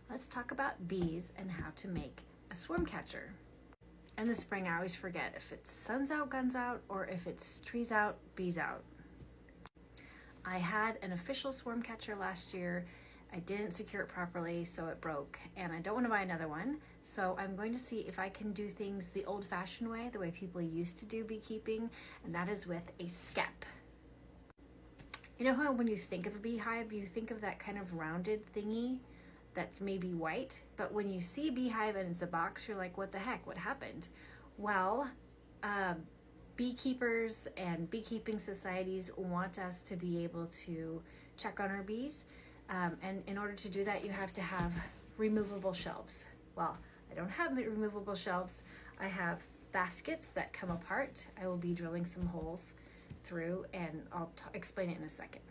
Let's talk about bees and how to make a swarm catcher. In the spring, I always forget if it's sun's out, guns out, or if it's trees out, bees out. I had an official swarm catcher last year. I didn't secure it properly, so it broke, and I don't want to buy another one. So I'm going to see if I can do things the old-fashioned way, the way people used to do beekeeping, and that is with a skep. You know how when you think of a beehive, you think of that kind of rounded thingy that's maybe white, but when you see a beehive and it's a box, you're like, what the heck, what happened? Well, beekeepers and beekeeping societies want us to be able to check on our bees, and in order to do that, you have to have removable shelves. Well, I don't have removable shelves. I have baskets that come apart. I will be drilling some holes through, and I'll explain it in a second.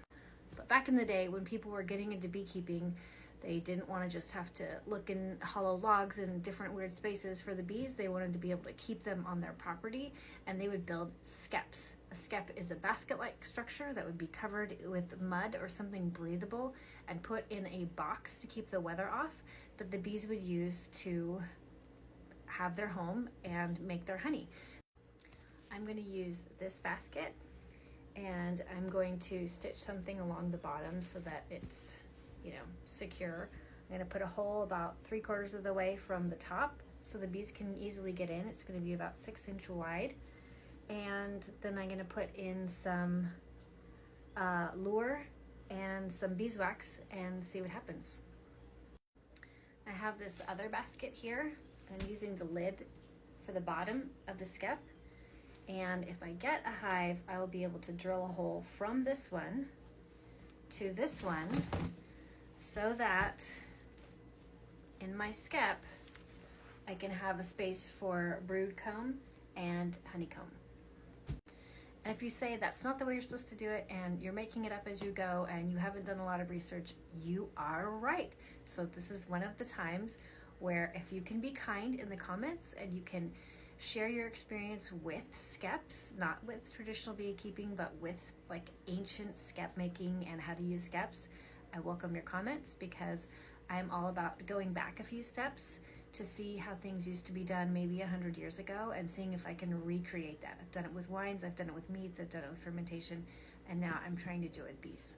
But back in the day, when people were getting into beekeeping, they didn't want to just have to look in hollow logs in different weird spaces for the bees. They wanted to be able to keep them on their property, and they would build skeps. A skep is a basket-like structure that would be covered with mud or something breathable and put in a box to keep the weather off, that the bees would use to have their home and make their honey. I'm going to use this basket, and I'm going to stitch something along the bottom so that it's secure. I'm going to put a hole about 3/4 of the way from the top so the bees can easily get in. It's going to be about 6-inch wide. And then I'm going to put in some lure and some beeswax and see what happens. I have this other basket here. I'm using the lid for the bottom of the skep. And if I get a hive, I will be able to drill a hole from this one to this one, so that in my skep, I can have a space for brood comb and honeycomb. And if you say that's not the way you're supposed to do it and you're making it up as you go and you haven't done a lot of research, you are right. So this is one of the times where if you can be kind in the comments and you can share your experience with skeps, not with traditional beekeeping, but with like ancient skep making and how to use skeps, I welcome your comments, because I'm all about going back a few steps to see how things used to be done maybe 100 years ago and seeing if I can recreate that. I've done it with wines, I've done it with meats, I've done it with fermentation, and now I'm trying to do it with bees.